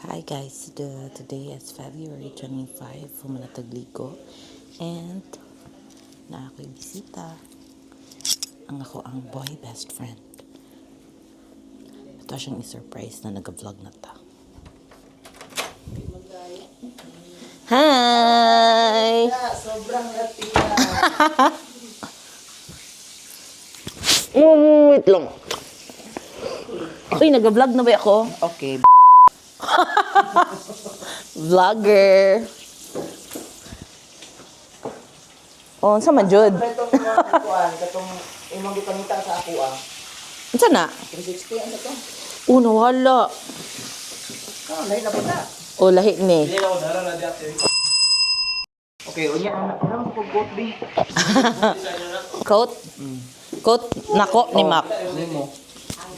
Hi guys, today is February 25, Humanatagligo, and na ako'y bisita. Ang boy best friend. Ito siyang i-surprise na nag-vlog na ta. Hi! Sobrang latina. Wait lang. Uy, nag-vlog na ba ako? Okay. Vlogger. Oh, sa man jud? Itong mga kuan, katong imong gipangita sa ako Unsa na? 360 ano to? Nawala. Lain na po na. Oh, lahi ni. Okay, unya ang pag-quote bi. Coat? Coat nako ni Mac. Nimo.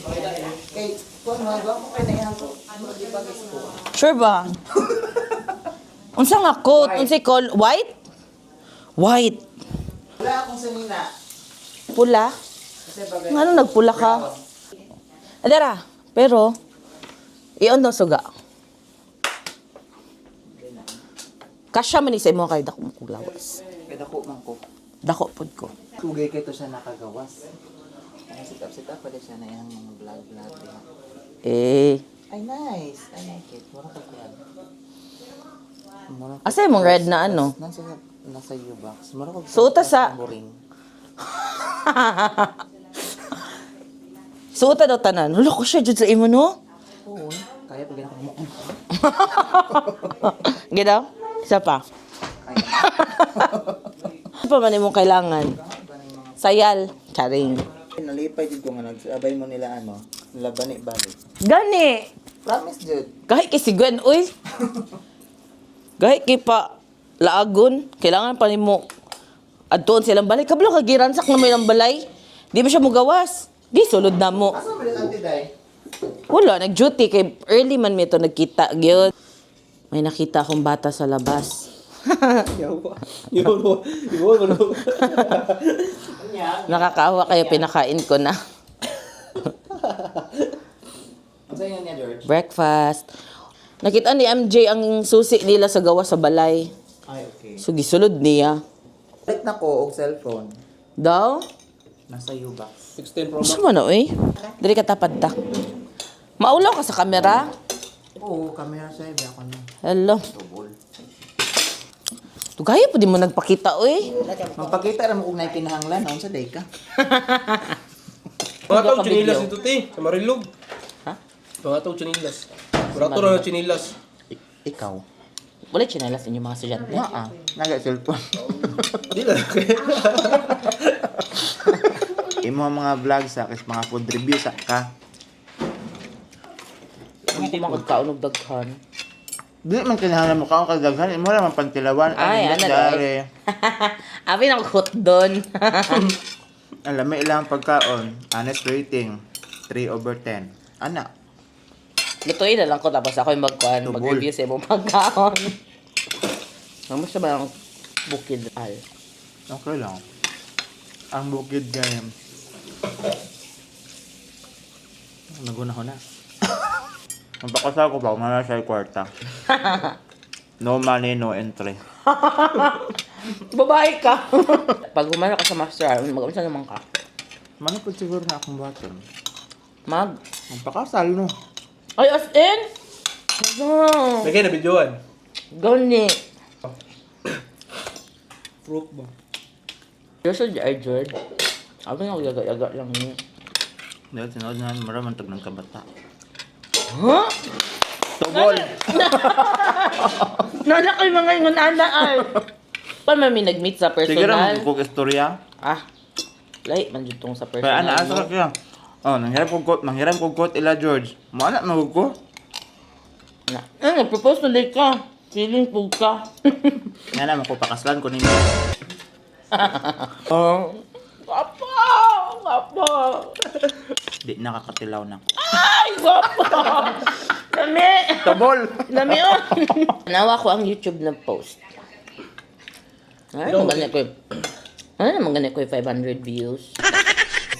Okay, kuan mga ba ko kay naihan ko. Ano di ba guys ko? Sure ba? Unsa nga coat? Unsay call? White? White. Wala akong sanina. Pula? Kasi bagay. Ano nagpula ka? Adara, pero iyon daw suga. Kasya man ni sa imo kay dako mo lawas. Kay dako man ko. Dako pud ko. Tugay kay to siya nakagawas. Ang sit-up pala siya na iyang mga vlog. Eh, Ay, nice. I like it. Mura ka kuan. Mura asa imong red na ano? nasa U-box. Mura ko. Suota sa- Boring. Suota daw tanan. Hulo ko siya jud sa imo no? Oo. Kaya pag ganito mo. Ginaw? Isa pa. Ano pa man imong kailangan? Sayal. Charing. Nalipay din ko nga nagsabay mo nila ano. Labani balik. Gani. Promise, dude. Kahit kay sigwan, uy. Kahit kay pa laagon, kailangan pa nimo adtuon silang balay. Kablo kagiransak na may ng balay. Di ba siya mo gawas? Di sulod na mo. Asa mo rin anti-dye? Wala, nag-duty kay early man mi to nagkita gyud. May nakita akong bata sa labas. Nakakaawa kayo, pinakain ko na. Ang sa'yo niya, George? Breakfast. Nakita ni MJ ang susi nila sa gawa sa balay. Ay, okay. So gisulod niya. Balik na ko og cellphone. Daw? Nasa U-box. 16 Pro Max. Gusto mo na, uy? Dili ka tapad ta. Maulaw ka sa kamera? Oo, camera siya. Iba ako na. Hello. Double. Tugaya po di mo nagpakita, uy. Magpakita lang mo kung naikinahanglan. Ang sa day ka. Mga tao Hindi ka chinilas video. ito, te. Sa Marilog. Ha? Mga tao chinilas. Barato na ng chinilas. Ikaw? Wala chinelas inyo mga estudyante. Maa. Naga-cellphone. Di lang. Imo ang mga vlog sa kis mga food review sa ka. Ano ko makagkaon og daghan? Di man kinahanglan mo kaon kadaghan. Imo ra man pantilawan. Ay, ano daw? Abi na kot doon. Alam mo ilang pagkaon. Honest rating. 3/10. Ana. Lutuin na lang ko tapos ako yung magkuhan, Tubol. mag-review sa ibang pagkaon. Kamusta ba ang bukid al? Okay lang. Ang bukid game. Naguna ko na. Magpakasal ko pa, umala siya kwarta. No money, no entry. Babae ka! Pag humana ka sa master, mag-amisa naman ka. Manipod siguro na akong button. Mag. Magpakasal, no? Ay, as in? No. Lagay na videoan. Gani. Fruit ba? You're so George. Ako na yaga-yaga lang niya. Dahil sinod na maraming tag ng kabata. Huh? Tubol! Nana kayo mga ingon ana ay. Pa mami nag-meet sa Sige personal. lang, kung istorya. Ah. Lahi man jud tong sa Kaya personal. ana, asa ka kaya? Oh, nanghiram kong coat ila George. Maana na ko. Na. Nag-propose na like ka. Feeling po ka. Nga naman ko pakaslan ko ninyo. Oh. Guwapo! Guwapo! Di nakakatilaw na ko. Ay! Guwapo! Lami! Tubol! Lami oh! Nawa ko ang YouTube na post. Ano naman ganit ko yung... Ano naman ganit ko yung 500 views?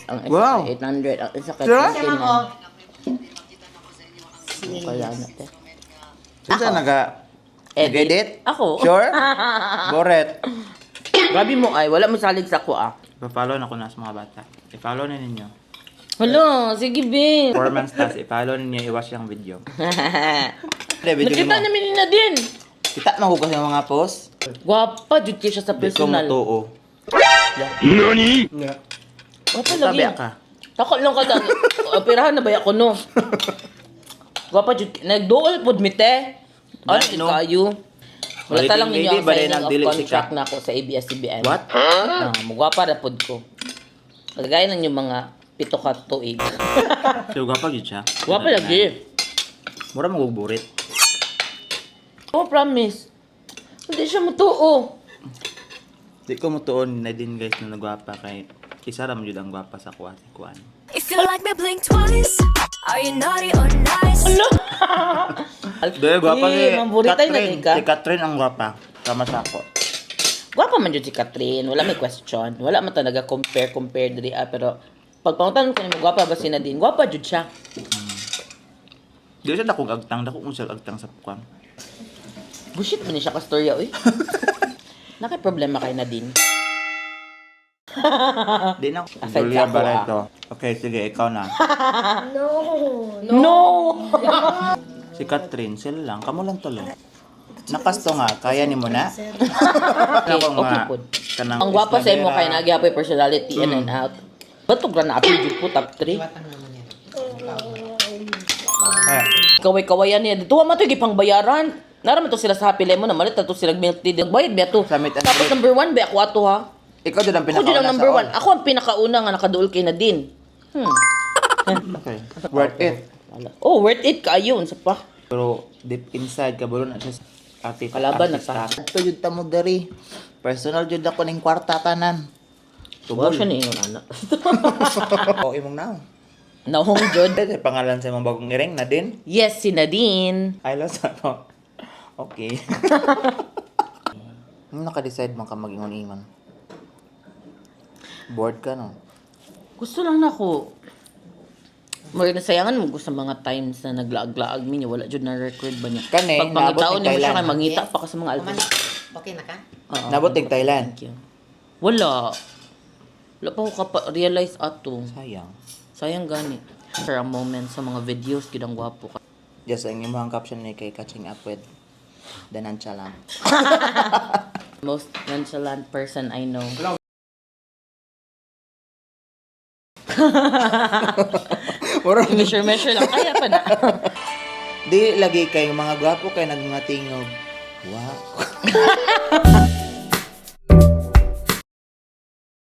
Ang isa Wow. 800. Ang isa kay Sure? 29. Kaya natin. Saan nag-edit? Ako. Sure? Boret. Grabe mo ay, wala mo salig sa ko ah. Pa-follow na ko na sa mga bata. I-follow na ninyo. Hala, sige bin. 4 months tas, i-follow ninyo, i-watch yung video. Video Nakita mo. namin na din. Kita mo ko kasi yung mga post. Gwapa, jud kayo siya sa Di ko personal. mutuo. Nga. Gwapa Sabi lagi. ka. Tako lang ka dang. Operahan na ba ako no? Gwapa jud. Nagduol pod mi te. Ano No. kayo? Wala Balikin, talang ninyo baby, ang balay signing ng of dili si contract Ka. na ako sa ABS-CBN. What? Magwapa na pod ko. Lagay lang yung mga 7 ka tuig. So, gapa yun siya. Gwapa lagi. Mura magugburit. Oh, promise. Hindi siya mutuo. Di ko mutuon na din guys na nagwapa kay isa ra mo jud ang gwapa sa kuha si Kuan. If you like me, blink twice. Are you naughty or nice? Ano? Dahil gwapa si Mamburitay na din ka. Si Catherine ang gwapa. Tama sa ako. Gwapa man dyan si Catherine. Wala may question. Wala man talaga compare diri pero pag pangutan ko niya, gwapa ba si Nadine? Gwapa dyan siya. Di siya dakong agtang. Dakong siya agtang sa Kuan. Bullshit man niya siya kastorya, uy. Nakay problema kay Nadine. Di na. Aside Julia ka ako, Barreto. Okay, sige, ikaw na. No! Si Catherine, sila lang. Kamu lang tuloy. Nakasto nga, kaya ni mo na? Okay, Ako okay nga, po. kanang Ang gwapa sa imo Islamera. kay nagyapay personality in and out. Ba't ito na appeal po top 3? Ah, Kaway-kawayan niya. Dito man ito gipang bayaran. Naraman to sila sa Happy Lemon na malit na to sila milk tea. Nagbayad ba ito? Sa meet and Tapos greet. number 1 ba ako ato ha? Ikaw dyan ang Ako dyan ang pinakauna number sa 1. Ako ang pinakauna nga nakaduol kay Nadine. Okay. Worth it. Oh, worth it kaayon sa pa. Pero deep inside, kabalo na siya sa ate. Kalaban na ta. Ito yun tamo dari. Personal yun ako ng kwarta tanan. Tubo siya ni ingon anak. O imong now. Nahong jud. Ito pangalan sa imong bagong iring na din. Yes, si Nadine. I lost ako. Okay. Ano naka-decide man ka mag-ingon-ingon? Bored ka no? Gusto lang na ako. More nasayangan mo ko sa mga times na naglaag-laag minyo. Wala jud na record ba niya. Kani, Pag pangitaon naabot niyo ni mo siya Thailand. kay mangita pa ka sa mga album. Okay na ka? Oo. Nabot ng Thailand. Thank you. Wala. Wala pa ako realize ato. Sayang. Sayang gani. For a moment sa mga videos, kidang gwapo ka. Just ang imong caption ni kay catching up with the nonchalant. Most nonchalant person I know. Measure lang. Kaya pa na. Di lagi kay mga gwapo kay nagmatingog. Wow.